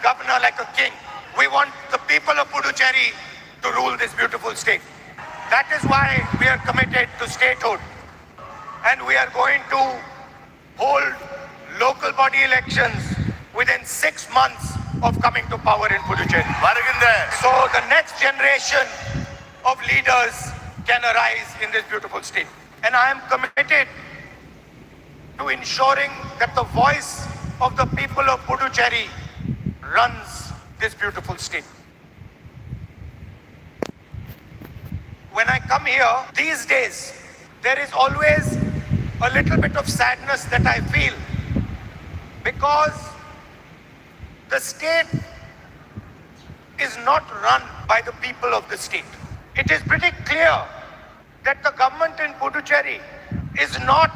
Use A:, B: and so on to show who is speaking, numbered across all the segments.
A: governor like a king. We want the people of Puducherry to rule this beautiful state. That is why we are committed to statehood. And we are going to hold local body elections within 6 months of coming to power in Puducherry. So the next generation of leaders can arise in this beautiful state. And I am committed to ensuring that the voice of the people of Puducherry runs this beautiful state. When I come here, these days, there is always a little bit of sadness that I feel because the state is not run by the people of the state. It is pretty clear that the government in Puducherry is not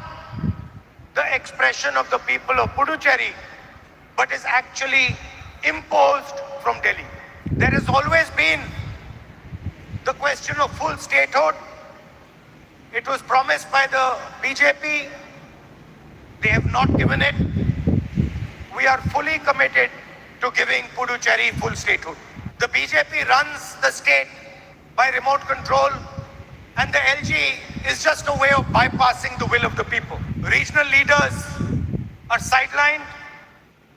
A: the expression of the people of Puducherry, but is actually imposed from Delhi. There has always been the question of full statehood. It was promised by the BJP. They have not given it. We are fully committed to giving Puducherry full statehood. The BJP runs the state by remote control, and the LG is just a way of bypassing the will of the people. Regional leaders are sidelined,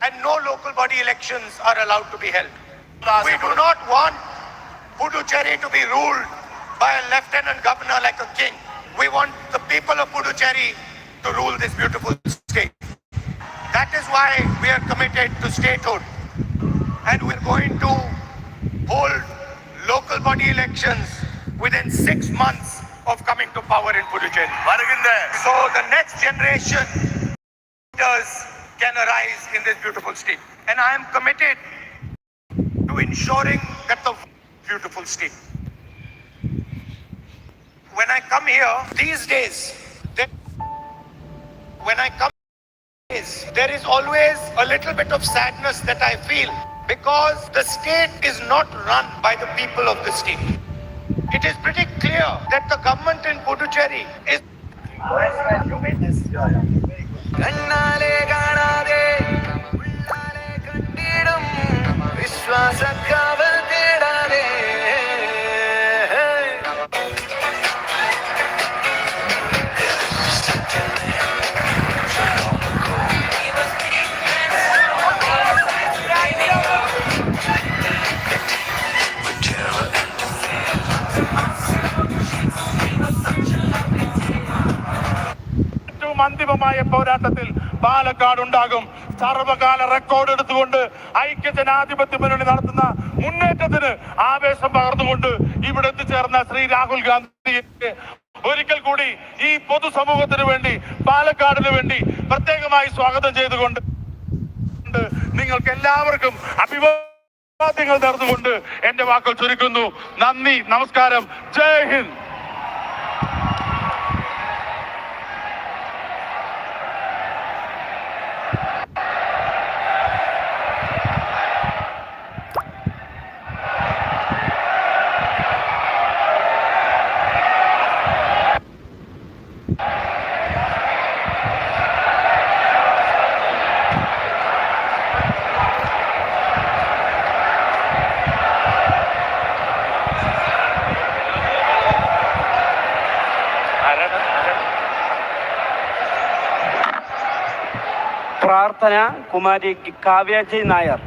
A: and no local body elections are allowed to be held. We do not want Puducherry to be ruled by a lieutenant governor like a king. We want the people of Puducherry to rule this beautiful state. That is why we are committed to statehood. And we're going to hold local body elections within 6 months of coming to power in Puducherry. So the next generation leaders can arise in this beautiful state. And I am committed to ensuring that the beautiful state. When I come here these days, there is always a little bit of sadness that I feel because the state is not run by the people of the state. It is pretty clear that the government in Puducherry is... You made this?
B: അന്തിമമായ പോരാട്ടത്തിൽ പാലക്കാട് ഉണ്ടാകും. സർവകാല record എടുത്തുകൊണ്ട് ഐക്യജനാധിപത്യ മുന്നണി നടത്തുന്ന മുന്നേറ്റത്തിന് ആവേശം പകർന്നുകൊണ്ട് ഇവിടെ എത്തിച്ചേർന്ന ശ്രീ രാഹുൽ ഗാന്ധിയെ ഒരിക്കൽ കൂടി ഈ പൊതുസമൂഹത്തിന് വേണ്ടി പാലക്കാടിന് വേണ്ടി പ്രത്യേകമായി സ്വാഗതം ചെയ്തുകൊണ്ട് നിങ്ങൾക്ക് എല്ലാവർക്കും അഭിവാദ്യങ്ങൾ നേർന്നുകൊണ്ട് എന്റെ വാക്കുകൾ ചുരുക്കുന്നു. നന്ദി, നമസ്കാരം, ജയ് ഹിന്ദ്.
C: പ്രാർത്ഥന കുമാരി കാവ്യജി നായർ.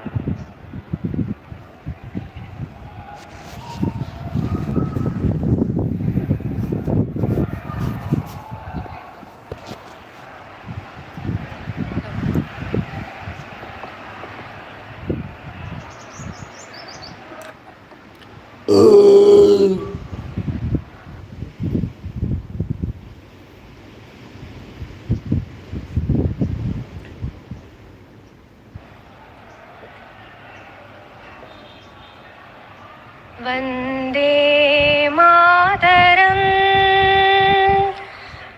D: വന്ദേ മാതരം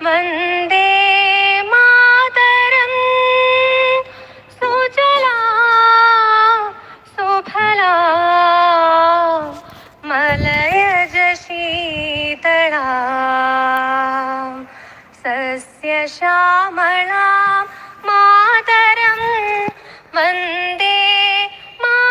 D: വന്ദേ മാതരം സുജലാ സുഫലാ മലയജ ശീതളാ സസ്യശ്യാമളാ മാതരം വന്ദേ മാതരം.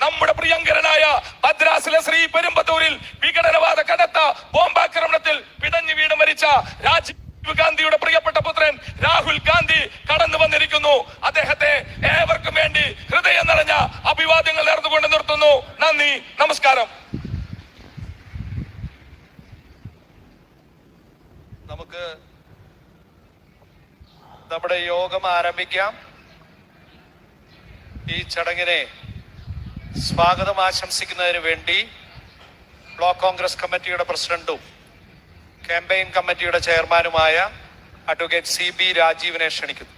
B: നമ്മുടെ പ്രിയങ്കരനായ മദ്രാസിലെ ശ്രീ പെരുമ്പത്തൂരിൽ വിഘടനവാദ കടത്ത ബോംബാക്രമണത്തിൽ പിടഞ്ഞു വീണ് മരിച്ച രാജീവ് ഗാന്ധിയുടെ പ്രിയപ്പെട്ട പുത്രൻ രാഹുൽ ഗാന്ധി കടന്നു വന്നിരിക്കുന്നു. അദ്ദേഹത്തെ ഏവർക്കും വേണ്ടി ഹൃദയം നിറഞ്ഞ അഭിവാദ്യങ്ങൾ നേർന്നുകൊണ്ട് നിർത്തുന്നു. നന്ദി, നമസ്കാരം.
E: നമുക്ക് നമ്മുടെ യോഗം ആരംഭിക്കാം. ഈ ചടങ്ങിനെ സ്വാഗതം ആശംസിക്കുന്നതിന് വേണ്ടി ബ്ലോക്ക് കോൺഗ്രസ് കമ്മിറ്റിയുടെ പ്രസിഡന്റും ക്യാമ്പയിൻ കമ്മിറ്റിയുടെ ചെയർമാനുമായ അഡ്വക്കേറ്റ് CB രാജീവിനെ ക്ഷണിക്കുന്നു.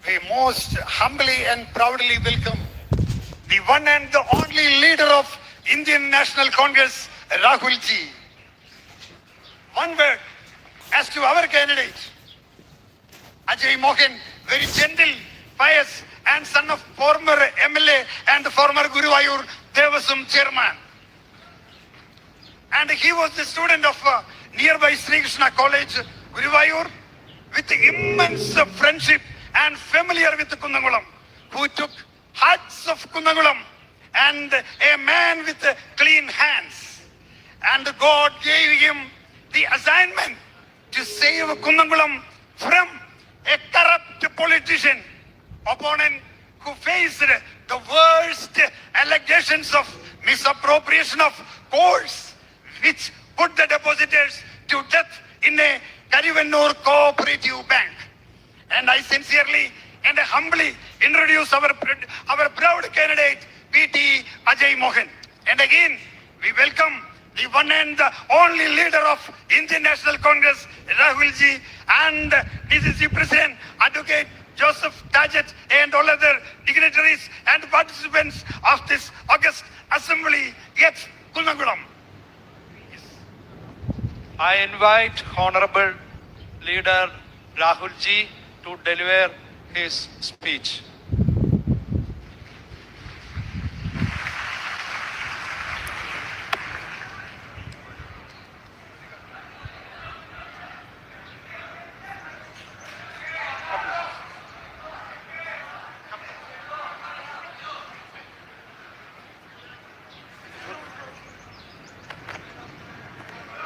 A: We most humbly and proudly welcome the one and the only leader of Indian National Congress, Rahul ji. One word as to our candidate, Ajay Mohan, very gentle, pious, and son of former MLA and former Guruvayur Devasum chairman. And he was the student of nearby Sri Krishna College, Guruvayur, with immense friendship and familiar with Kundangulam, who took hearts of Kundangulam, and a man with clean hands. And God gave him the assignment to save Kundangulam from a corrupt politician, opponent who faced the worst allegations of misappropriation of courts, which put the depositors to death in a Karivannur cooperative bank. And I sincerely and humbly introduce our proud candidate, PT Ajay Mohan. And again, we welcome the one and the only leader of Indian National Congress, Rahul ji, and DCC President, Advocate Joseph Tajet, and all other dignitaries and participants of this August Assembly at Kundangulam.
E: I invite Honorable Leader Rahul ji to deliver his speech.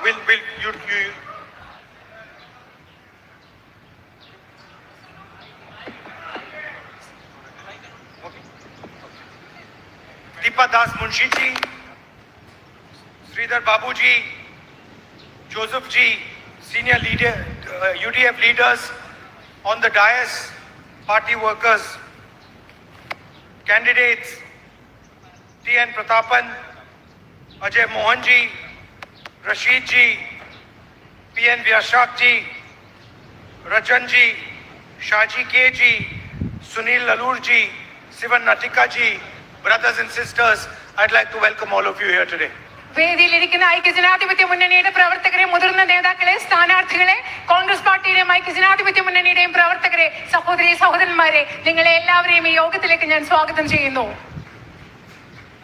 A: Will you Deepa Das Munshi ji, Sridhar Babu ji, Joseph ji, senior leader, UDF leaders on the dais, party workers, candidates, T.N. Pratapan, Ajay Mohan ji, Rashid ji, P.N. Vyashak ji, Rajan ji, Shaji K ji, Sunil Lalur ji, Sivan Natika ji, brothers and sisters, I'd like to welcome all of you here today.
F: വേദിയിലിരിക്കുന്ന ഐക്യജനാധിപത്യ മുന്നണിയുടെ പ്രവർത്തകരെ, മുതിർന്ന നേതാക്കളെ, സ്ഥാനാർത്ഥികളെ, കോൺഗ്രസ് പാർട്ടിയുടെയും ഐക്യജനാധിപത്യ മുന്നണിയുടെയും പ്രവർത്തകരെ, സഹോദരി സഹോദരന്മാരെ, നിങ്ങളെ എല്ലാവരെയും ഈ യോഗത്തിലേക്ക് ഞാൻ സ്വാഗതം ചെയ്യുന്നു.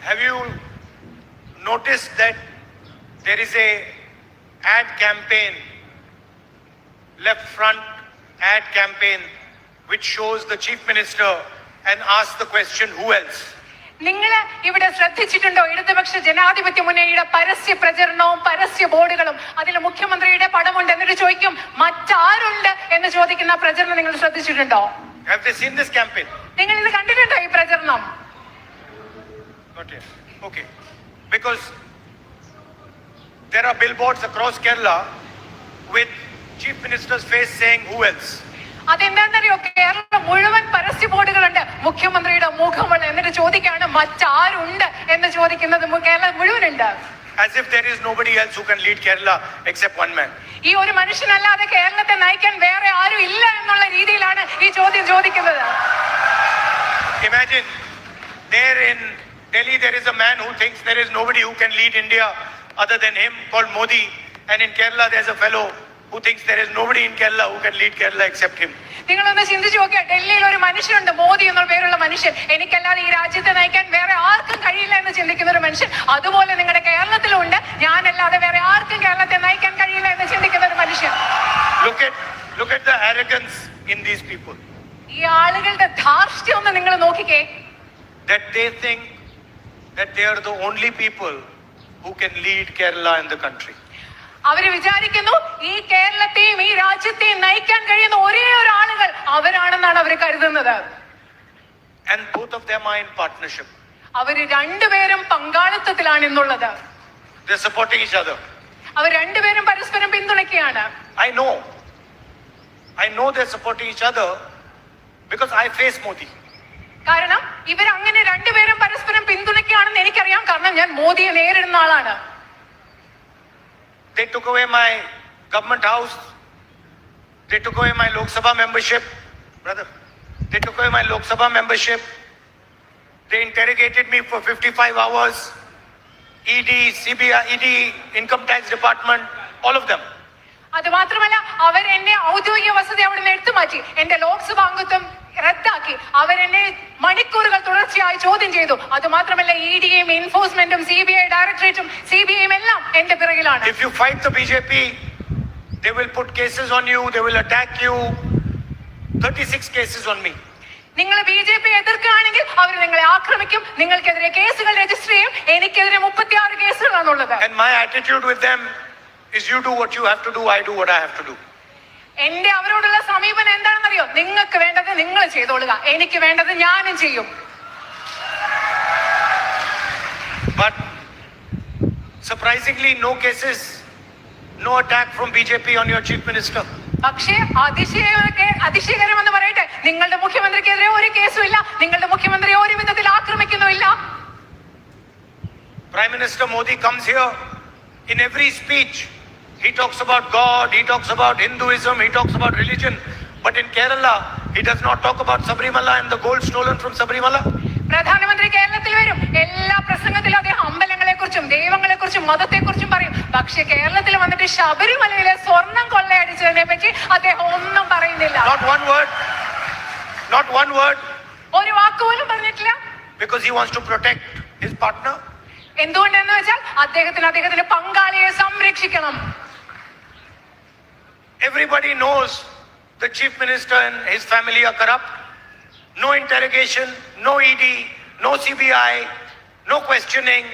A: Have you noticed that there is a ad campaign, left front ad campaign, which shows the chief minister and asks the question, who else?
F: നിങ്ങൾ ഇവിടെ ശ്രദ്ധിച്ചിട്ടുണ്ടോ? ഇടതുപക്ഷ ജനാധിപത്യ മുന്നണിയുടെ പരസ്യ പ്രചരണവും പരസ്യ ബോർഡുകളും, അതിൽ മുഖ്യമന്ത്രിയുടെ പടമുണ്ട്, എന്നിട്ട് ചോദിക്കും മറ്റാരുണ്ട് എന്ന് ചോദിക്കുന്ന പ്രചരണം നിങ്ങൾ ശ്രദ്ധിച്ചിട്ടുണ്ടോ?
A: Have they seen this campaign?
F: നിങ്ങൾ ഇത് കണ്ടിട്ടുണ്ടോ ഈ പ്രചരണം?
A: Not yet. Okay. Because there are billboards across Kerala with chief minister's face saying, who else?
F: അതെന്താണെന്നറിയോ? Keralam മുഴുവൻ പരസ്യ ബോർഡുകളുണ്ട്, മുഖ്യമന്ത്രിയുടെ മുഖമുള്ള, എന്നിട്ട് ചോദിക്കാണ് മറ്റാരുണ്ട് എന്ന് ചോദിക്കുന്നത് Keralam മുഴുവനുണ്ട്.
A: As if there is nobody else who can lead Kerala except one man.
F: ഈ ഒരു മനുഷ്യനല്ലാതെ കേരളത്തെ നയിക്കാൻ വേറെ ആരും ഇല്ല എന്നുള്ള രീതിയിലാണ് ഈ ചോദ്യം ചോദിക്കുന്നത്.
A: Imagine there in Delhi there is a man who thinks there is nobody who can lead India other than him, called Modi, and in Kerala there's a fellow who thinks there is nobody in Kerala who can lead Kerala except him.
F: നിങ്ങളൊന്ന് ചിന്തിച്ചു നോക്കിയാ, ഡൽഹിയിൽ ഒരു മനുഷ്യനുണ്ട്, മോദി എന്നുള്ള പേരുള്ള മനുഷ്യൻ, എനിക്കല്ലാതെ ഈ രാജ്യത്തെ നയിക്കാൻ വേറെ ആർക്കും കഴിയില്ല എന്ന് ചിന്തിക്കുന്ന ഒരു മനുഷ്യൻ. അതുപോലെ നിങ്ങളുടെ കേരളത്തിലുണ്ട്, ഞാനല്ലാതെ വേറെ ആർക്കും കേരളത്തെ നയിക്കാൻ കഴിയില്ല എന്ന് ചിന്തിക്കുന്ന ഒരു മനുഷ്യൻ.
A: Look at the arrogance in these people.
F: ഈ ആളുകളുടെ ധാർഷ്ട്യം ഒന്ന് നിങ്ങൾ നോക്കിക്കേ.
A: that they think that they are the only people who can lead Kerala in the country.
F: അവര് വിചാരിക്കുന്നു ഈ കേരളത്തെയും ഈ രാജ്യത്തെയും നയിക്കാൻ കഴിയുന്ന ഒരേ ഒരു ആളുകൾ അവരാണെന്നാണ് അവർ കരുതുന്നത്.
A: And both of them are in partnership.
F: അവര് രണ്ടുപേരും പങ്കാളിത്തത്തിലാണ് ഇന്നുള്ളത്.
A: They're supporting each other.
F: അവർ രണ്ടുപേരും പരസ്പരം പിന്തുണയ്ക്കുകയാണ്.
A: I know they're supporting each other because I face Modi.
F: കാരണം ഇവർ അങ്ങനെ രണ്ടുപേരും പരസ്പരം പിന്തുണയ്ക്കുകയാണെന്ന് എനിക്കറിയാം. കാരണം ഞാൻ മോദിയെ നേരിടുന്ന ആളാണ്.
A: They took away my government house. They took away my Lok Sabha membership. Brother, they took away my Lok Sabha membership. They interrogated me for 55 hours. ED, CBI, ED, Income Tax Department, all of them.
F: അത് മാത്രമല്ല അവർ എന്നെ ഔദ്യോഗിക വസതി അവിടെ നിന്ന് എടുത്തു മാറ്റി. എന്റെ ലോക്സഭാ അംഗത്വം റദ്ദാക്കി. അവരെന്നെ മണിക്കൂറുകൾ തുടർച്ചയായി ചോദ്യം ചെയ്തു. അത് മാത്രമല്ല EDയും എൻഫോഴ്സ്മെന്റും CBI ഡയറക്ടറേറ്റും CBIയും എല്ലാം എന്റെ പിറകിലാണ്.
A: If you fight the BJP, they will put cases on you, they will attack you. 36 cases on me.
F: നിങ്ങൾ BJP എതിർക്കുകയാണെങ്കിൽ അവർ നിങ്ങളെ ആക്രമിക്കും, നിങ്ങൾക്കെതിരെ കേസുകൾ രജിസ്റ്റർ ചെയ്യും. എനിക്കെതിരെ 36 കേസുകളാണുള്ളത്.
A: And my attitude with them is you do what you have to do, I do what I have to do.
F: എന്റെ അവരോടുള്ള സമീപനം എന്താണെന്നറിയോ? നിങ്ങൾക്ക് വേണ്ടത് നിങ്ങൾ ചെയ്തോളുക, എനിക്ക് വേണ്ടത് ഞാനും ചെയ്യും.
A: But surprisingly, no cases, no attack from BJP on your chief minister.
F: പക്ഷേ അതിശയകരമെന്ന് പറയട്ടെ, നിങ്ങളുടെ മുഖ്യമന്ത്രിക്കെതിരെ ഒരു കേസും ഇല്ല. നിങ്ങളുടെ മുഖ്യമന്ത്രി ഒരു വിധത്തിൽ ആക്രമിക്കുന്നുമില്ല.
A: Prime Minister Modi comes here in every speech. He talks about God, he talks about Hinduism, he talks about religion. But in Kerala, he does not talk about Sabrimala and the gold stolen from Sabrimala.
F: പ്രധാനമന്ത്രി കേരളത്തിൽ വരും. എല്ലാ പ്രസംഗത്തിലും അദ്ദേഹം അമ്പലങ്ങളെ കുറിച്ചും ദൈവങ്ങളെ കുറിച്ചും മതത്തെ കുറിച്ചും പറയും. പക്ഷെ കേരളത്തിൽ വന്നിട്ട് ശബരിമലയിലെ സ്വർണം കൊള്ളയടിച്ചതിനെ പറ്റി അദ്ദേഹം ഒന്നും പറയുന്നില്ല.
A: Not one word.
F: ഒരു വാക്കുപോലും പറഞ്ഞിട്ടില്ല.
A: Because he wants to protect his partner.
F: എന്തുകൊണ്ടെന്ന് വെച്ചാൽ അദ്ദേഹത്തിന്റെ പങ്കാളിയെ സംരക്ഷിക്കണം.
A: Everybody knows the chief minister and his family are corrupt. No interrogation, no ED, no CBI, no questioning,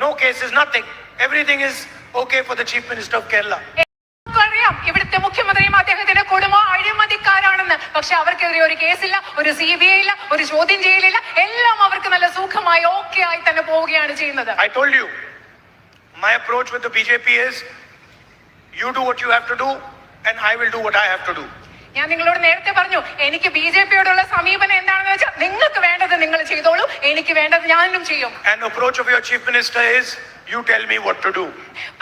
A: no cases, nothing. Everything is okay for the chief minister of Kerala.
F: അറിയാം ഇവിടുത്തെ മുഖ്യമന്ത്രിയും അദ്ദേഹത്തിന്റെ കുടുംബം അഴിമതിക്കാരാണെന്ന്. പക്ഷെ അവർക്കെതിരെ ഒരു കേസില്ല, ഒരു CBI ഇല്ല, ഒരു ചോദ്യം ചെയ്യലില്ല. എല്ലാം അവർക്ക് നല്ല സുഖമായി ഓക്കെ ആയി തന്നെ പോവുകയാണ് ചെയ്യുന്നത്.
A: I told you, my approach with the BJP is you do what you have to do and I will do what I have to do.
F: ഞാൻ നിങ്ങളോട് നേരത്തെ പറഞ്ഞു, എനിക്ക് BJPയോടുള്ള സമീപനം എന്താണെന്ന് വെച്ചാൽ നിങ്ങൾക്ക് വേണ്ടത് നിങ്ങൾ ചെയ്തോളൂ, എനിക്ക് വേണ്ടത് ഞാനും ചെയ്യും.
A: And approach of your chief minister is you tell me what to do.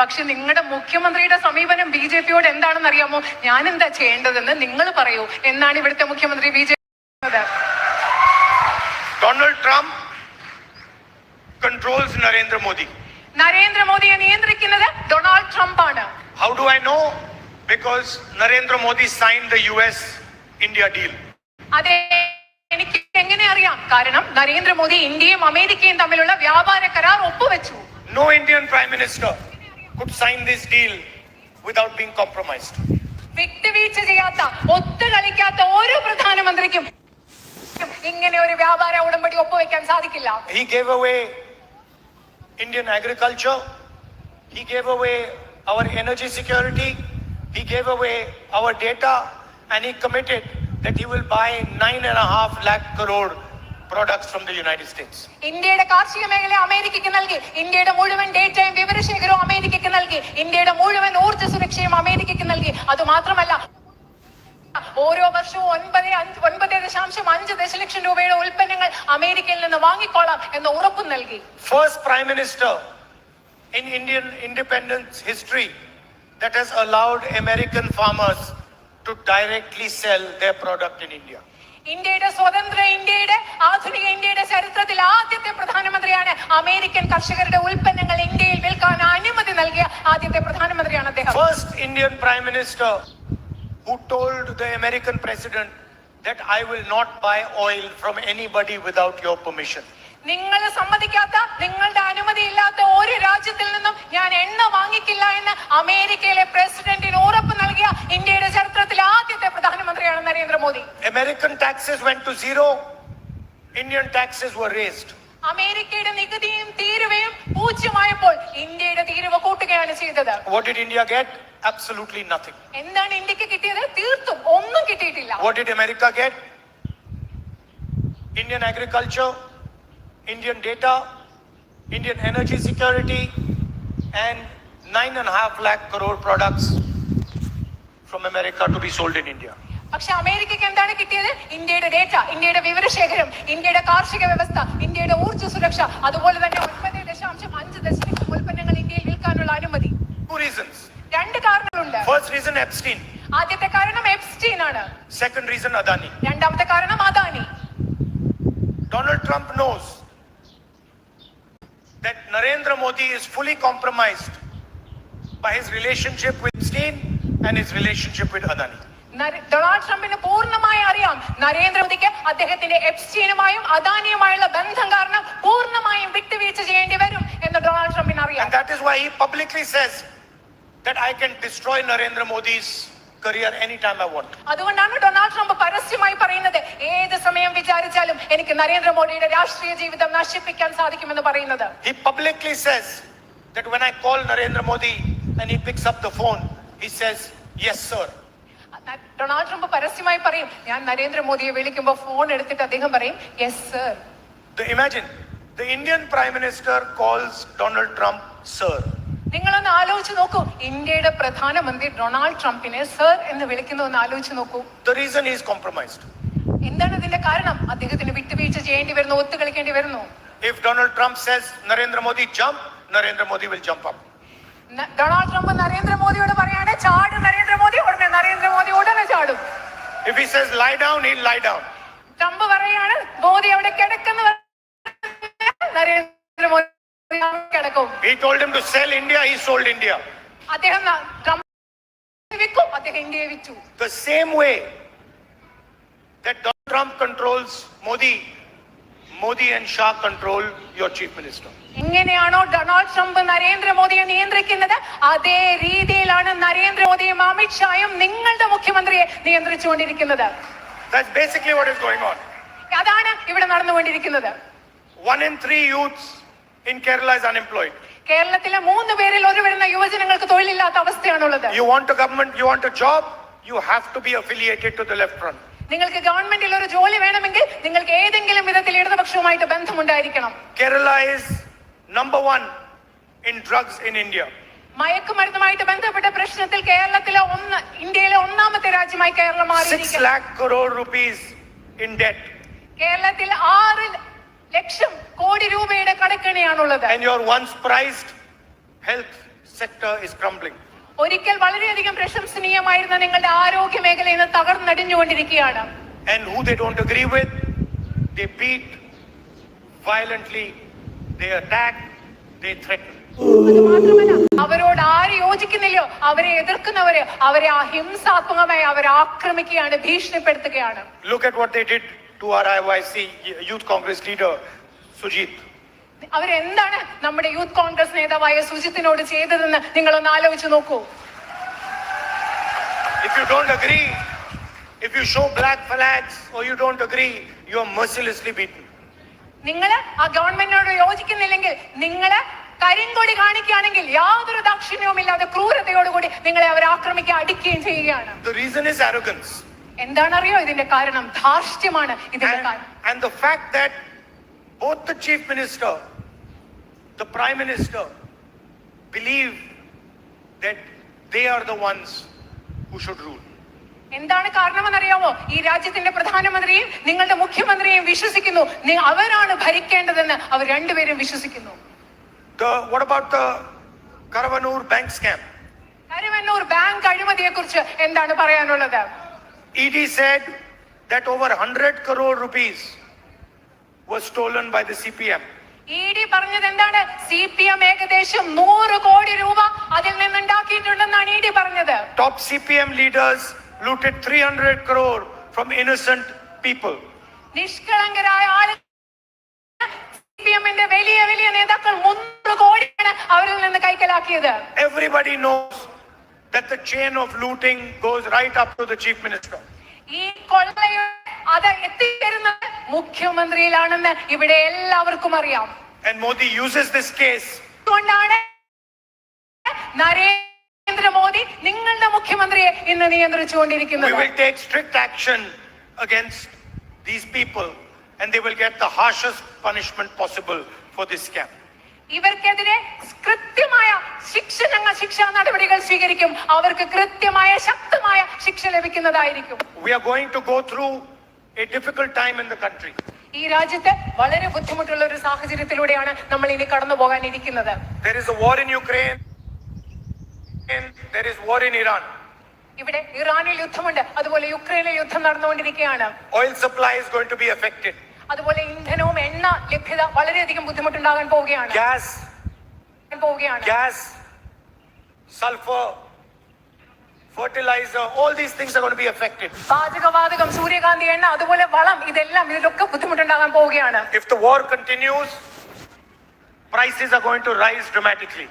F: പക്ഷെ നിങ്ങളുടെ മുഖ്യമന്ത്രിയുടെ സമീപനം BJPയോട് എന്താണെന്ന് അറിയാമോ? ഞാൻ എന്താ ചെയ്യേണ്ടതെന്ന് നിങ്ങൾ പറയൂ എന്നാണ് ഇവിടുത്തെ മുഖ്യമന്ത്രി BJP.
A: Donald Trump controls Narendra Modi.
F: നരേന്ദ്രമോദിയെ നിയന്ത്രിക്കുന്നത് ഡൊണാൾഡ് ട്രംപ് ആണ്.
A: How do I know? Because Narendra Modi signed the US-India deal.
F: അതെ, എനിക്ക് എങ്ങനെ അറിയാം? കാരണം നരേന്ദ്രമോദി ഇന്ത്യയും അമേരിക്കയും തമ്മിലുള്ള വ്യാപാര കരാർ ഒപ്പുവെച്ചു.
A: No Indian Prime Minister could sign this deal without being compromised.
F: വിട്ടുവീഴ്ച ചെയ്യാത്ത, ഒത്തുകളിക്കാത്ത ഒരു പ്രധാനമന്ത്രിക്കും ഇങ്ങനെ ഒരു വ്യാപാര ഉടമ്പടി ഒപ്പുവെക്കാൻ സാധിക്കില്ല.
A: He gave away Indian agriculture. He gave away our energy security. He gave away our data, and he committed that he will buy 9.5 lakh crore products from the United States.
F: ഇന്ത്യയുടെ കാർഷിക മേഖല അമേരിക്കയ്ക്ക് നൽകി, ഇന്ത്യയുടെ മുഴുവൻ ഡേറ്റയും വിവരശേഖരവും അമേരിക്കയ്ക്ക് നൽകി, ഇന്ത്യയുടെ മുഴുവൻ ഊർജ്ജ സുരക്ഷയും അമേരിക്കയ്ക്ക് നൽകി. അത് മാത്രമല്ല ഓരോ വർഷവും 9.5 ദശലക്ഷം രൂപയുടെ ഉൽപ്പന്നങ്ങൾ അമേരിക്കയിൽ നിന്ന് വാങ്ങിക്കൊള്ളാം എന്ന് ഉറപ്പും നൽകി.
A: First Prime Minister in Indian independence history that has allowed American farmers to directly sell their product in India.
F: ഇന്ത്യയുടെ സ്വതന്ത്ര ഇന്ത്യയുടെ ആധുനിക ഇന്ത്യയുടെ ചരിത്രത്തിൽ ആദ്യത്തെ പ്രധാനമന്ത്രിയാണ് അമേരിക്കൻ കർഷകരുടെ ഉൽപ്പന്നങ്ങൾ ഇന്ത്യയിൽ വിൽക്കാൻ അനുമതി നൽകിയ ആദ്യത്തെ പ്രധാനമന്ത്രിയാണ് അദ്ദേഹം.
A: First Indian Prime Minister who told the American president that I will not buy oil from anybody without your permission.
F: നിങ്ങൾ സമ്മതിക്കാത്ത, നിങ്ങളുടെ അനുമതി ഇല്ലാത്ത ഒരു രാജ്യത്തിൽ നിന്നും ഞാൻ എണ്ണ വാങ്ങിക്കില്ല എന്ന് അമേരിക്കയിലെ പ്രസിഡന്റിന് ഉറപ്പ് നൽകിയ ഇന്ത്യയുടെ ചരിത്രത്തിലെ ആദ്യത്തെ പ്രധാനമന്ത്രിയാണ് Narendra Modi.
A: American taxes went to zero. Indian taxes were raised.
F: അമേരിക്കയുടെ നികുതിയും തീരുവയും പൂജ്യമായപ്പോൾ ഇന്ത്യയുടെ തീരുവ കൂട്ടുകയാണ് ചെയ്തത്.
A: What did India get? Absolutely nothing.
F: എന്താണ് ഇന്ത്യക്ക് കിട്ടിയത്? തീർത്തും ഒന്നും കിട്ടിയിട്ടില്ല.
A: What did America get? Indian agriculture, Indian data, Indian energy security, and 9.5 lakh crore products from America to be sold in India.
F: പക്ഷെ അമേരിക്കയ്ക്ക് എന്താണ് കിട്ടിയത്? ഇന്ത്യയുടെ ഡേറ്റ, ഇന്ത്യയുടെ വിവരശേഖരം, ഇന്ത്യയുടെ കാർഷിക വ്യവസ്ഥ, ഇന്ത്യയുടെ ഊർജ്ജ സുരക്ഷ, അതുപോലെ തന്നെ 9.5 ദശലക്ഷം ഉൽപ്പന്നങ്ങൾ ഇന്ത്യയിൽ വിൽക്കാനുള്ള അനുമതി.
A: Two reasons.
F: രണ്ട് കാരണങ്ങളുണ്ട്.
A: First reason, Epstein.
F: ആദ്യത്തെ കാരണം എപ്സ്റ്റീൻ ആണ്.
A: Second reason, Adani.
F: രണ്ടാമത്തെ കാരണം Adani.
A: Donald Trump knows that Narendra Modi is fully compromised by his relationship with Epstein and his relationship with Adani.
F: Donald ട്രംപിന് പൂർണ്ണമായി അറിയാം നരേന്ദ്രമോദിക്ക് അദ്ദേഹത്തിന്റെ എപ്സ്റ്റീനുമായും അദാനിയുമായുള്ള ബന്ധം കാരണം പൂർണ്ണമായും വിട്ടുവീഴ്ച ചെയ്യേണ്ടി വരും എന്ന് ഡൊണാൾഡ് ട്രംപിന് അറിയാം.
A: And that is why he publicly says that I can destroy Narendra Modi's career anytime I want.
F: അതുകൊണ്ടാണ് ഡൊണാൾഡ് ട്രംപ് പരസ്യമായി പറയുന്നത് ഏത് സമയം വിചാരിച്ചാലും എനിക്ക് നരേന്ദ്രമോദിയുടെ രാഷ്ട്രീയ ജീവിതം നശിപ്പിക്കാൻ സാധിക്കുമെന്ന് പറയുന്നത്.
A: He publicly says that when I call Narendra Modi and he picks up the phone, he says, yes sir.
F: Donald Trump പരസ്യമായി പറയും, ഞാൻ നരേന്ദ്രമോദിയെ വിളിക്കുമ്പോൾ ഫോൺ എടുത്തിട്ട് അദ്ദേഹം പറയും yes sir.
A: Imagine the Indian Prime Minister calls Donald Trump sir.
F: നിങ്ങളൊന്ന് ആലോചിച്ച് നോക്കൂ, ഇന്ത്യയുടെ പ്രധാനമന്ത്രി ഡൊണാൾഡ് ട്രംപിനെ സർ എന്ന് വിളിക്കുന്നു എന്ന് ആലോചിച്ച് നോക്കൂ.
A: The reason he is compromised.
F: എന്താണ് ഇതിന്റെ കാരണം? അദ്ദേഹത്തിന് വിട്ടുവീഴ്ച ചെയ്യേണ്ടി വരുന്നു, ഒത്തുകളിക്കേണ്ടി വരുന്നു.
A: If Donald Trump says Narendra Modi jump, Narendra Modi will jump up.
F: Donald Trump നരേന്ദ്രമോദിയോട് പറയാണ് ചാട് നരേന്ദ്രമോദി, ഉടനെ നരേന്ദ്രമോദി ഉടനെ ചാടും.
A: If he says lie down, he'll lie down.
F: Trump പറയാണ് മോദി അവിടെ കിടക്കുന്ന നരേന്ദ്രമോദി കിടക്കും.
A: He told him to sell India, he sold India.
F: അദ്ദേഹം ട്രംപ് വിൽക്കും, അദ്ദേഹം ഇന്ത്യയെ വിറ്റു.
A: The same way that Donald Trump controls Modi, Modi and Shah control your chief minister.
F: ഇങ്ങനെയാണോ ഡൊണാൾഡ് ട്രംപ് നരേന്ദ്രമോദിയെ നിയന്ത്രിക്കുന്നത്? അതേ രീതിയിലാണ് നരേന്ദ്രമോദിയും അമിത്ഷായും നിങ്ങളുടെ മുഖ്യമന്ത്രിയെ നിയന്ത്രിച്ചുകൊണ്ടിരിക്കുന്നത്.
A: That's basically what is going on.
F: അതാണ് ഇവിടെ നടന്നുകൊണ്ടിരിക്കുന്നത്.
A: 1 in 3 youths in Kerala is unemployed.
F: കേരളത്തിലെ 3 പേരിൽ 1 വരുന്ന യുവജനങ്ങൾക്ക് തൊഴിലില്ലാത്ത അവസ്ഥയാണുള്ളത്.
A: You want a government, you want a job, you have to be affiliated to the left front.
F: നിങ്ങൾക്ക് ഗവൺമെന്റിൽ ഒരു ജോലി വേണമെങ്കിൽ നിങ്ങൾക്ക് ഏതെങ്കിലും വിധത്തിൽ ഇടതുപക്ഷവുമായിട്ട് ബന്ധമുണ്ടായിരിക്കണം.
A: Kerala is number 1 in drugs in India.
F: മയക്കുമരുന്നുമായിട്ട് ബന്ധപ്പെട്ട പ്രശ്നത്തിൽ കേരളത്തിലെ ഇന്ത്യയിലെ ഒന്നാമത്തെ രാജ്യമായി കേരളം
A: 6
F: മാറിയിരിക്കുന്നു.
A: lakh crore rupees in debt.
F: കേരളത്തിൽ 6 ലക്ഷം കോടി രൂപയുടെ കടക്കെണിയാണുള്ളത്.
A: And your once prized health sector is crumbling.
F: ഒരിക്കൽ വളരെയധികം പ്രശംസനീയമായിരുന്ന നിങ്ങളുടെ ആരോഗ്യ മേഖല ഇന്ന് തകർന്നടിഞ്ഞുകൊണ്ടിരിക്കുകയാണ്.
A: And who they don't agree with, they beat violently, they attack, they threaten.
F: അത് മാത്രമല്ല, അവരോട് ആര് യോജിക്കുന്നില്ലയോ അവരെ എതിർക്കുന്നവരെ അവരെ അഹിംസാത്മകമായി അവരെ ആക്രമിക്കുകയാണ്, ഭീഷണിപ്പെടുത്തുകയാണ്.
A: Look at what they did to our IYC Youth Congress leader Sujit.
F: അവരെന്താണ് നമ്മുടെ യൂത്ത് കോൺഗ്രസ് നേതാവായ സുജിത്തിനോട് ചെയ്തതെന്ന് നിങ്ങളൊന്ന് ആലോചിച്ച് നോക്കൂ.
A: If you don't agree, if you show black flags or you don't agree, you are mercilessly beaten.
F: നിങ്ങൾ ആ ഗവൺമെന്റിനോട് യോജിക്കുന്നില്ലെങ്കിൽ, നിങ്ങൾ കരിങ്കൊടി കാണിക്കുകയാണെങ്കിൽ യാതൊരു ദാക്ഷിണ്യവും ഇല്ലാതെ ക്രൂരതയോടുകൂടി നിങ്ങളെ അവർ ആക്രമിക്കുക, അടിക്കുകയും ചെയ്യുകയാണ്.
A: The reason is arrogance.
F: എന്താണറിയോ ഇതിന്റെ കാരണം? ധാർഷ്ട്യമാണ് ഇതിന്റെ കാരണം.
A: And the fact that both the chief minister, the prime minister believe that they are the ones who should rule.
F: എന്താണ് കാരണമെന്നറിയാമോ? ഈ രാജ്യത്തിന്റെ പ്രധാനമന്ത്രിയും നിങ്ങളുടെ മുഖ്യമന്ത്രിയും വിശ്വസിക്കുന്നു അവരാണ് ഭരിക്കേണ്ടതെന്ന്. അവർ രണ്ടുപേരും വിശ്വസിക്കുന്നു.
A: What about the Karavanur bank scam?
F: Karuvannur bank അഴിമതിയെ കുറിച്ച് എന്താണ് പറയാനുള്ളത്?
A: ED said that over 100 crore rupees was stolen by the CPM.
F: ED പറഞ്ഞത് എന്താണ്? CPM ഏകദേശം 100 കോടി രൂപ അതിൽ നിന്നുണ്ടാക്കിയിട്ടുണ്ടെന്നാണ് ED പറഞ്ഞത്.
A: Top CPM leaders looted 300 crore from innocent people.
F: നിഷ്കളങ്കരായ ആളുകൾ CPM-ന്റെ വലിയ വലിയ നേതാക്കൾ 300 കോടിയാണ് അവരിൽ നിന്ന് കൈക്കലാക്കിയത്.
A: Everybody knows that the chain of looting goes right up to the chief minister.
F: ഈ കൊള്ളയെ അത് എത്തിച്ചേരുന്നത് മുഖ്യമന്ത്രിയിലാണെന്ന് ഇവിടെ എല്ലാവർക്കും അറിയാം.
A: And Modi uses this case.
F: അതുകൊണ്ടാണ് നരേന്ദ്രമോദി നിങ്ങളുടെ മുഖ്യമന്ത്രിയെ ഇന്ന് നിയന്ത്രിച്ചുകൊണ്ടിരിക്കുന്നത്.
A: We will take strict action against these people and they will get the harshest punishment possible for this scam.
F: ഇവർക്കെതിരെ കൃത്യമായ ശിക്ഷാ നടപടികൾ സ്വീകരിക്കും. അവർക്ക് കൃത്യമായ ശക്തമായ ശിക്ഷ ലഭിക്കുന്നതായിരിക്കും.
A: We are going to go through a difficult time in the country.
F: ഈ രാജ്യത്ത് വളരെ ബുദ്ധിമുട്ടുള്ള ഒരു സാഹചര്യത്തിലൂടെയാണ് നമ്മൾ ഇനി കടന്നു പോകാനിരിക്കുന്നത്.
A: There is a war in Ukraine and there is war in Iran.
F: ഇവിടെ ഇറാനിൽ യുദ്ധമുണ്ട്, അതുപോലെ യുക്രൈനിൽ യുദ്ധം നടന്നുകൊണ്ടിരിക്കുകയാണ്.
A: Oil supply is going to be affected.
F: അതുപോലെ ഇന്ധനവും എണ്ണ ലഭ്യത വളരെയധികം ബുദ്ധിമുട്ടുണ്ടാകാൻ പോവുകയാണ്.
A: Gas, sulfur, fertilizer, all these things are going to be affected.
F: പാചകവാതകം, സൂര്യകാന്തി എണ്ണ, അതുപോലെ വളം, ഇതിലൊക്കെ ബുദ്ധിമുട്ടുണ്ടാകാൻ പോവുകയാണ്.
A: If the war continues, prices are going to rise dramatically.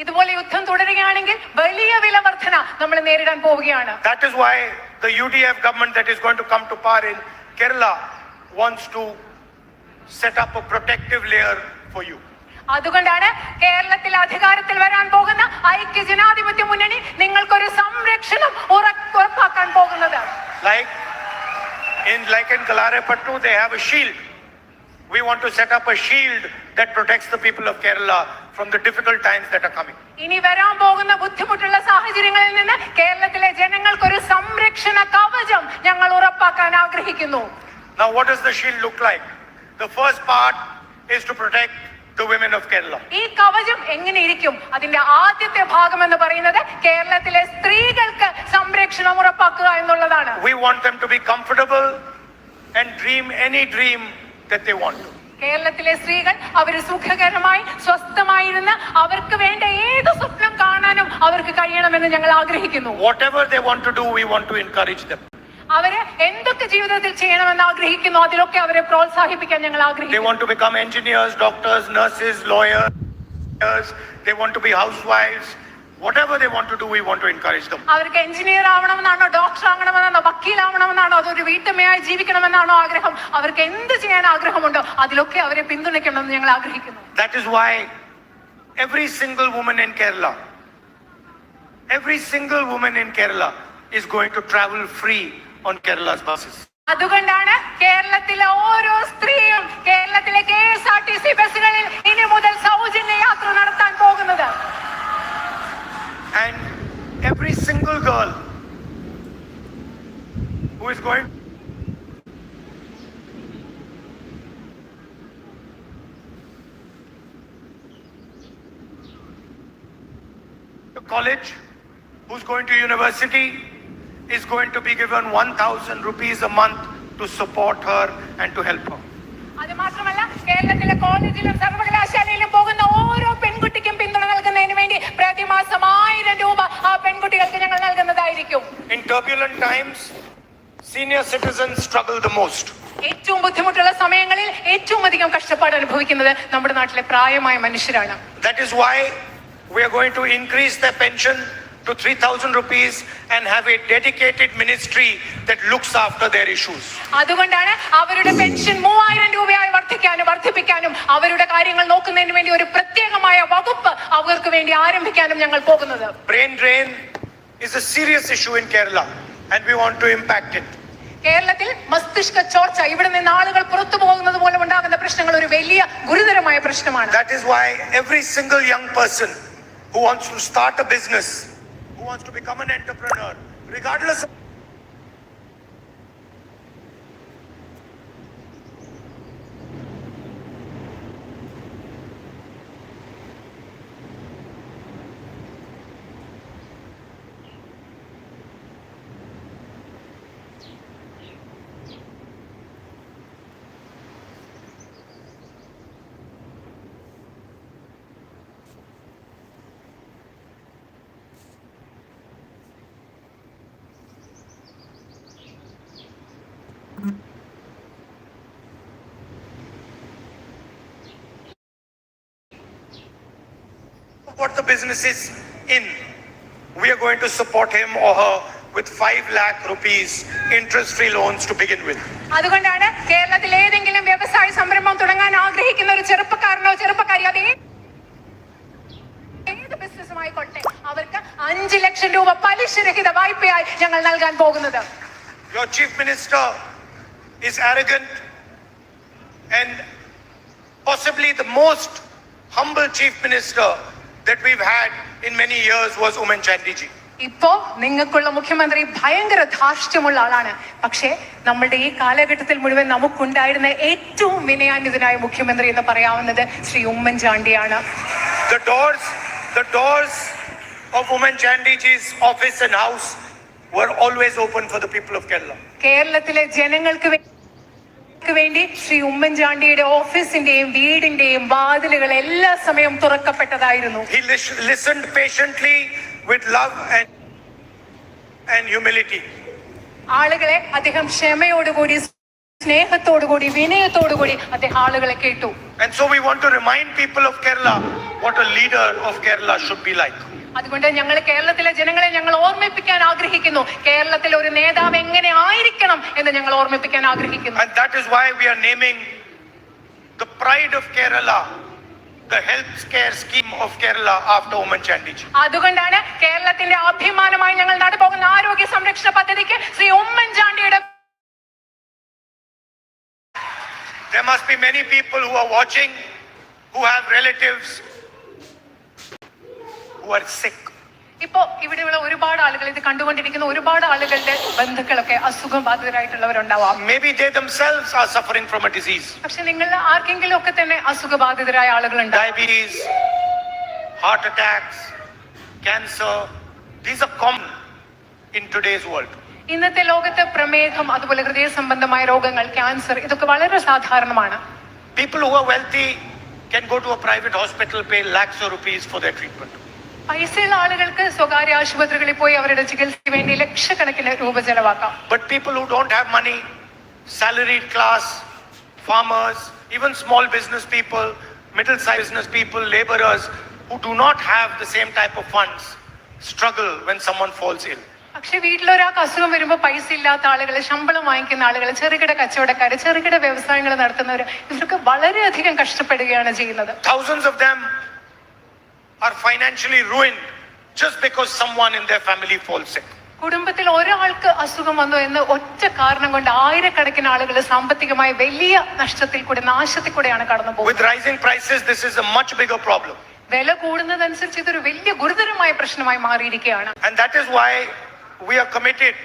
F: ഇതുപോലെ യുദ്ധം തുടരുകയാണെങ്കിൽ വലിയ വില വർധന നമ്മൾ നേരിടാൻ പോവുകയാണ്.
A: That is why the UDF government that is going to come to power in Kerala wants to set up a protective layer for you.
F: അതുകൊണ്ടാണ് കേരളത്തിൽ അധികാരത്തിൽ വരാൻ പോകുന്ന ഐക്യ ജനാധിപത്യ മുന്നണി നിങ്ങൾക്കൊരു സംരക്ഷണം ഉറപ്പാക്കാൻ പോകുന്നത്.
A: Like in Kalarepattu, they have a shield. We want to set up a shield that protects the people of Kerala from the difficult times that are coming.
F: ഇനി വരാൻ പോകുന്ന ബുദ്ധിമുട്ടുള്ള സാഹചര്യങ്ങളിൽ നിന്ന് കേരളത്തിലെ ജനങ്ങൾക്കൊരു സംരക്ഷണ കവചം ഞങ്ങൾ ഉറപ്പാക്കാൻ ആഗ്രഹിക്കുന്നു.
A: Now, what does the shield look like? The first part is to protect the women of Kerala.
F: ഈ കവചം എങ്ങനെ ഇരിക്കും? അതിന്റെ ആദ്യത്തെ ഭാഗം എന്ന് പറയുന്നത് കേരളത്തിലെ സ്ത്രീകൾക്ക് സംരക്ഷണം ഉറപ്പാക്കുക എന്നുള്ളതാണ്.
A: We want them to be comfortable and dream any dream that they want to.
F: കേരളത്തിലെ സ്ത്രീകൾ അവര് സുഖകരമായി സ്വസ്ഥമായിരുന്ന് അവർക്ക് വേണ്ട ഏത് സ്വപ്നം കാണാനും അവർക്ക് കഴിയണമെന്ന് ഞങ്ങൾ ആഗ്രഹിക്കുന്നു.
A: Whatever they want to do, we want to encourage them.
F: അവര് എന്തൊക്കെ ജീവിതത്തിൽ ചെയ്യണമെന്ന് ആഗ്രഹിക്കുന്നു അതിലൊക്കെ അവരെ പ്രോത്സാഹിപ്പിക്കാൻ ഞങ്ങൾ
A: They
F: ആഗ്രഹിക്കുന്നു.
A: want to become engineers, doctors, nurses, lawyers. They want to be housewives. Whatever they want to do, we want to encourage them.
F: അവർക്ക് എഞ്ചിനീയർ ആവണമെന്നാണോ, ഡോക്ടർ ആവണമെന്നാണോ, വക്കീലാവണമെന്നാണോ, അതൊരു വീട്ടമ്മയായി ജീവിക്കണമെന്നാണോ ആഗ്രഹം? അവർക്ക് എന്ത് ചെയ്യാൻ ആഗ്രഹമുണ്ടോ അതിലൊക്കെ അവരെ പിന്തുണയ്ക്കണമെന്ന് ഞങ്ങൾ ആഗ്രഹിക്കുന്നു.
A: That is why every single woman in Kerala is going to travel free on Kerala's buses.
F: അതുകൊണ്ടാണ് കേരളത്തിലെ ഓരോ സ്ത്രീയും കേരളത്തിലെ KSRTC ബസ്സുകളിൽ ഇനി മുതൽ സൗജന്യ യാത്ര നടത്താൻ പോകുന്നത്.
A: And every single girl who is going to college, who's going to university, is going to be given 1,000 rupees a month to support her and to help her.
F: അത് മാത്രമല്ല കേരളത്തിലെ കോളേജിലും സർവകലാശാലയിലും പോകുന്ന ഓരോ പെൺകുട്ടിക്കും പിന്തുണ നൽകുന്നതിന് വേണ്ടി പ്രതിമാസം 1000 രൂപ ആ പെൺകുട്ടികൾക്ക് ഞങ്ങൾ നൽകുന്നതായിരിക്കും.
A: In turbulent times, senior citizens struggle the most.
F: ഏറ്റവും ബുദ്ധിമുട്ടുള്ള സമയങ്ങളിൽ ഏറ്റവും അധികം കഷ്ടപ്പാട് അനുഭവിക്കുന്നത് നമ്മുടെ നാട്ടിലെ പ്രായമായ മനുഷ്യരാണ്.
A: That is why we are going to increase their pension to 3,000 rupees and have a dedicated ministry that looks after their issues.
F: അതുകൊണ്ടാണ് അവരുടെ പെൻഷൻ 3000 രൂപയായി വർദ്ധിപ്പിക്കാനും അവരുടെ കാര്യങ്ങൾ നോക്കുന്നതിന് വേണ്ടി ഒരു പ്രത്യേകമായ വകുപ്പ് അവർക്ക് വേണ്ടി ആരംഭിക്കാനും ഞങ്ങൾ പോകുന്നത്.
A: Brain drain is a serious issue in Kerala and we want to impact it.
F: കേരളത്തിൽ മസ്തിഷ്ക ചോർച്ച, ഇവിടെ നിന്ന് ആളുകൾ പുറത്തു പോകുന്നത് മൂലം ഉണ്ടാകുന്ന പ്രശ്നങ്ങൾ ഒരു വലിയ ഗുരുതരമായ പ്രശ്നമാണ്.
A: That is why every single young person who wants to start a business, who wants to become an entrepreneur, regardless of what the business is in, we are going to support him or her with 5 lakh rupees interest-free loans to begin with.
F: അതുകൊണ്ടാണ് കേരളത്തിൽ ഏതെങ്കിലും വ്യവസായ സംരംഭം തുടങ്ങാൻ ആഗ്രഹിക്കുന്ന ഒരു ചെറുപ്പക്കാരനോ ചെറുപ്പക്കാരിയോ ഏത് ബിസിനസ്സുമായിക്കോട്ടെ അവർക്ക് 5 ലക്ഷം രൂപ പലിശരഹിത വായ്പയായി ഞങ്ങൾ നൽകാൻ പോകുന്നത്.
A: Your chief minister is arrogant, and possibly the most humble chief minister that we've had in many years was Oommen Chandy ji.
F: ഇപ്പോ നിങ്ങൾക്കുള്ള മുഖ്യമന്ത്രി ഭയങ്കര ധാർഷ്ട്യമുള്ള ആളാണ്. പക്ഷേ നമ്മളുടെ ഈ കാലഘട്ടത്തിൽ മുഴുവൻ നമുക്കുണ്ടായിരുന്ന ഏറ്റവും വിനയാന്വിതനായ മുഖ്യമന്ത്രി എന്ന് പറയാവുന്നത് Shri ഉമ്മൻചാണ്ടിയാണ്.
A: The doors of Oommen Chandy ji's office and house were always open for the people of Kerala.
F: കേരളത്തിലെ ജനങ്ങൾക്ക് വേണ്ടി ശ്രീ ഉമ്മൻചാണ്ടിയുടെ ഓഫീസിന്റെയും വീടിന്റെയും വാതിലുകൾ എല്ലാ സമയവും തുറക്കപ്പെട്ടതായിരുന്നു.
A: He listened patiently with love and humility.
F: ആളുകളെ അദ്ദേഹം ക്ഷമയോടുകൂടി സ്നേഹത്തോടുകൂടി വിനയത്തോടുകൂടി അദ്ദേഹം ആളുകളെ കേട്ടു.
A: And so we want to remind people of Kerala what a leader of Kerala should be like.
F: അതുകൊണ്ട് ഞങ്ങൾ കേരളത്തിലെ ജനങ്ങളെ ഞങ്ങൾ ഓർമ്മിപ്പിക്കാൻ ആഗ്രഹിക്കുന്നു. കേരളത്തിലെ ഒരു നേതാവ് എങ്ങനെ ആയിരിക്കണം എന്ന് ഞങ്ങൾ ഓർമ്മിപ്പിക്കാൻ ആഗ്രഹിക്കുന്നു.
A: And that is why we are naming the pride of Kerala, the health care scheme of Kerala, after Oommen Chandy ji.
F: അതുകൊണ്ടാണ് കേരളത്തിന്റെ അഭിമാനമായി ഞങ്ങൾ നടപ്പാക്കുന്ന ആരോഗ്യ സംരക്ഷണ പദ്ധതിക്ക് ശ്രീ ഉമ്മൻചാണ്ടിയുടെ.
A: There must be many people who are watching who have relatives who are sick.
F: ഇപ്പോ ഇവിടെയുള്ള ഒരുപാട് ആളുകൾ, ഇത് കണ്ടുകൊണ്ടിരിക്കുന്ന ഒരുപാട് ആളുകളുടെ ബന്ധുക്കളൊക്കെ അസുഖം ബാധിതരായിട്ടുള്ളവരുണ്ടാവാം.
A: Maybe they themselves are suffering from a disease.
F: പക്ഷെ നിങ്ങൾ ആർക്കെങ്കിലും ഒക്കെ തന്നെ അസുഖബാധിതരായ ആളുകളുണ്ട്.
A: Diabetes, heart attacks, cancer, these are common in today's world.
F: ഇന്നത്തെ ലോകത്ത് പ്രമേഹം, അതുപോലെ ഹൃദയ സംബന്ധമായ രോഗങ്ങൾ, ക്യാൻസർ, ഇതൊക്കെ വളരെ സാധാരണമാണ്.
A: People who are wealthy can go to a private hospital, pay lakhs of rupees for their treatment.
F: പൈസയുള്ള ആളുകൾക്ക് സ്വകാര്യ ആശുപത്രികളിൽ പോയി അവരുടെ ചികിത്സയ്ക്ക് വേണ്ടി ലക്ഷക്കണക്കിന് രൂപ ചെലവാക്കാം.
A: But people who don't have money, salaried class, farmers, even small business people, middle-sized business people, laborers who do not have the same type of funds struggle when someone falls ill.
F: പക്ഷെ വീട്ടിലൊരാൾക്ക് അസുഖം വരുമ്പോൾ പൈസ ഇല്ലാത്ത ആളുകൾ, ശമ്പളം വാങ്ങിക്കുന്ന ആളുകൾ, ചെറുകിട കച്ചവടക്കാർ, ചെറുകിട വ്യവസായങ്ങൾ നടത്തുന്നവർ, ഇവർക്ക് വളരെയധികം കഷ്ടപ്പെടുകയാണ് ചെയ്യുന്നത്.
A: Thousands of them are financially ruined just because someone in their family falls sick.
F: കുടുംബത്തിൽ ഒരാൾക്ക് അസുഖം വന്നു എന്ന് ഒറ്റ കാരണം കൊണ്ട് ആയിരക്കണക്കിന് ആളുകൾ സാമ്പത്തികമായി വലിയ നഷ്ടത്തിൽ കൂടെ, നാശത്തിൽ കൂടെയാണ് കടന്നു പോകുന്നത്.
A: With rising prices, this is a much bigger problem.
F: വില കൂടുന്നതനുസരിച്ച് ഇതൊരു വലിയ ഗുരുതരമായ പ്രശ്നമായി മാറിയിരിക്കുകയാണ്.
A: And that is why we are committed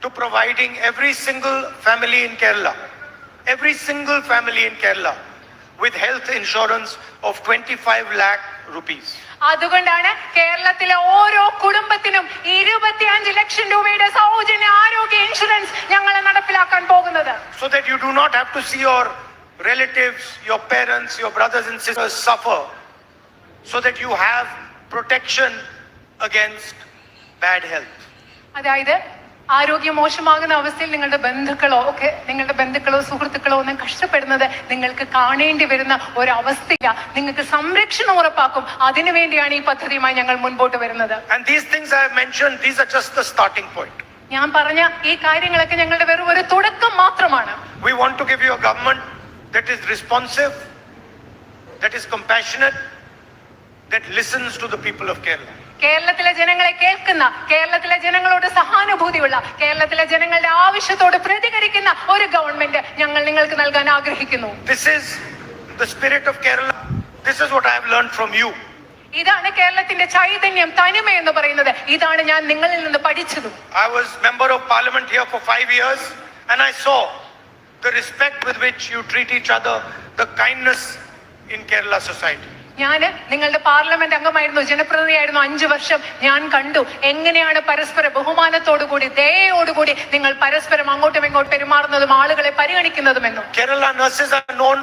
A: to providing every single family in Kerala with health insurance of 25 lakh rupees.
F: അതുകൊണ്ടാണ് കേരളത്തിലെ ഓരോ കുടുംബത്തിനും 25 ലക്ഷം രൂപയുടെ സൗജന്യ ആരോഗ്യ ഇൻഷുറൻസ് ഞങ്ങൾ നടപ്പിലാക്കാൻ പോകുന്നത്.
A: So that you do not have to see your relatives, your parents, your brothers and sisters suffer, so that you have protection against bad health.
F: അതായത് ആരോഗ്യം മോശമാകുന്ന അവസ്ഥയിൽ നിങ്ങളുടെ ബന്ധുക്കളോ സുഹൃത്തുക്കളോ ഒന്നും കഷ്ടപ്പെടുന്നത് നിങ്ങൾക്ക് കാണേണ്ടി വരുന്ന ഒരവസ്ഥയില്ല. നിങ്ങൾക്ക് സംരക്ഷണം ഉറപ്പാക്കും. അതിനുവേണ്ടിയാണ് ഈ പദ്ധതിയുമായി ഞങ്ങൾ മുൻപോട്ട് വരുന്നത്.
A: And these things I have mentioned, these are just the starting point.
F: ഞാൻ പറഞ്ഞ ഈ കാര്യങ്ങളൊക്കെ ഞങ്ങളുടെ വെറും ഒരു തുടക്കം മാത്രമാണ്.
A: We want to give you a government that is responsive, that is compassionate, that listens to the people of Kerala.
F: കേരളത്തിലെ ജനങ്ങളെ കേൾക്കുന്ന, കേരളത്തിലെ ജനങ്ങളോട് സഹാനുഭൂതിയുള്ള, കേരളത്തിലെ ജനങ്ങളുടെ ആവശ്യത്തോട് പ്രതികരിക്കുന്ന ഒരു ഗവൺമെന്റ് ഞങ്ങൾ നിങ്ങൾക്ക് നൽകാൻ ആഗ്രഹിക്കുന്നു.
A: This is the spirit of Kerala. This is what I have learned from you.
F: ഇതാണ് കേരളത്തിന്റെ ചൈതന്യം, തനിമ എന്ന് പറയുന്നത്. ഇതാണ് ഞാൻ നിങ്ങളിൽ നിന്ന് പഠിച്ചതും.
A: I was member of parliament here for 5 years and I saw the respect with which you treat each other, the kindness in Kerala society.
F: ഞാൻ നിങ്ങളുടെ പാർലമെന്റ് അംഗമായിരുന്നു, ജനപ്രതിനിധിയായിരുന്നു 5 വർഷം. ഞാൻ കണ്ടു എങ്ങനെയാണ് പരസ്പര ബഹുമാനത്തോടുകൂടി, ദയയോടുകൂടി നിങ്ങൾ പരസ്പരം അങ്ങോട്ടും ഇങ്ങോട്ടും പെരുമാറുന്നതും ആളുകളെ പരിഗണിക്കുന്നതുമെന്നും.
A: Kerala nurses are known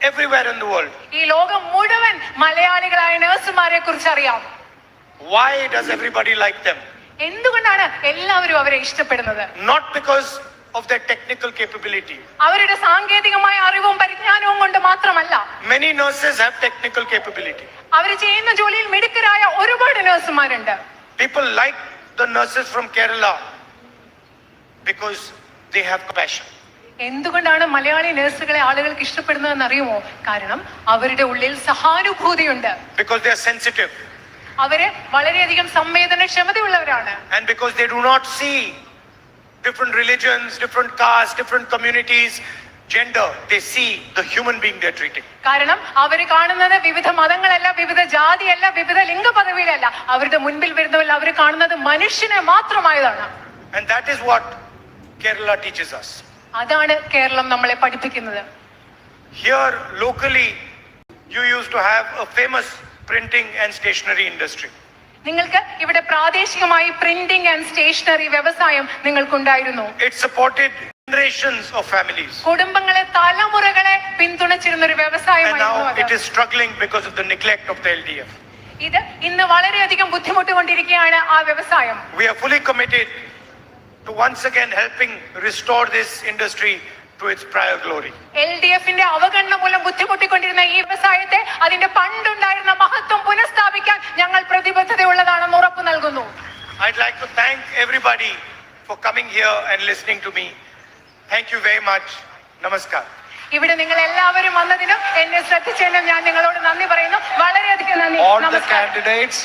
A: everywhere in the world.
F: ഈ ലോകം മുഴുവൻ മലയാളികളായ നഴ്സുമാരെ കുറിച്ച് അറിയാം.
A: Why does everybody like them?
F: എന്തുകൊണ്ടാണ് എല്ലാവരും അവരെ ഇഷ്ടപ്പെടുന്നത്?
A: Not because of their technical capability.
F: അവരുടെ സാങ്കേതികമായ അറിവും പരിജ്ഞാനവും കൊണ്ട് മാത്രമല്ല,
A: Many nurses have technical capability.
F: അവർ ചെയ്യുന്ന ജോലിയിൽ മിടുക്കരായ ഒരുപാട് നഴ്സുമാരുണ്ട്.
A: People like the nurses from Kerala because they have compassion.
F: എന്തുകൊണ്ടാണ് മലയാളി നഴ്സുകളെ ആളുകൾക്ക് ഇഷ്ടപ്പെടുന്നതെന്ന് അറിയുമോ? കാരണം അവരുടെ ഉള്ളിൽ സഹാനുഭൂതിയുണ്ട്.
A: Because they are sensitive.
F: അവര് വളരെയധികം സംവേദനക്ഷമതയുള്ളവരാണ്.
A: And because they do not see different religions, different castes, different communities, gender. They see the human being they're treating.
F: കാരണം അവര് കാണുന്നത് വിവിധ മതങ്ങളല്ല, വിവിധ ജാതിയല്ല, വിവിധ ലിംഗപദവിയിലല്ല. അവരുടെ മുൻപിൽ വരുന്നവർ അവർ കാണുന്നത് മനുഷ്യനെ മാത്രമായതാണ്.
A: And that is what Kerala teaches us.
F: അതാണ് കേരളം നമ്മളെ പഠിപ്പിക്കുന്നത്.
A: Here locally you used to have a famous printing and stationery industry.
F: നിങ്ങൾക്ക് ഇവിടെ പ്രാദേശികമായി പ്രിന്റിംഗ് ആൻഡ് സ്റ്റേഷനറി വ്യവസായം നിങ്ങൾക്കുണ്ടായിരുന്നു.
A: It supported generations of families.
F: കുടുംബങ്ങളെ തലമുറകളെ പിന്തുണച്ചിരുന്ന ഒരു
A: And
F: വ്യവസായമായിരുന്നു
A: now
F: അത്.
A: it is struggling because of the neglect of the LDF.
F: ഇത് ഇന്ന് വളരെയധികം ബുദ്ധിമുട്ടുകൊണ്ടിരിക്കുകയാണ് ആ വ്യവസായം.
A: We are fully committed to once again helping restore this industry to its prior glory.
F: LDFന്റെ അവഗണന മൂലം ബുദ്ധിമുട്ടിക്കൊണ്ടിരുന്ന ഈ വ്യവസായത്തെ അതിന്റെ പണ്ടുണ്ടായിരുന്ന മഹത്വം പുനഃസ്ഥാപിക്കാൻ ഞങ്ങൾ പ്രതിബദ്ധതയുള്ളതാണെന്ന് ഉറപ്പു നൽകുന്നു.
A: I'd like to thank everybody for coming here and listening to me. Thank you very much. Namaskar.
F: ഇവിടെ നിങ്ങൾ എല്ലാവരും വന്നതിനും എന്നെ ശ്രദ്ധിച്ചതിനും ഞാൻ നിങ്ങളോട് നന്ദി പറയുന്നു. വളരെയധികം നന്ദി.
E: All the
F: നമസ്കാരം.
E: candidates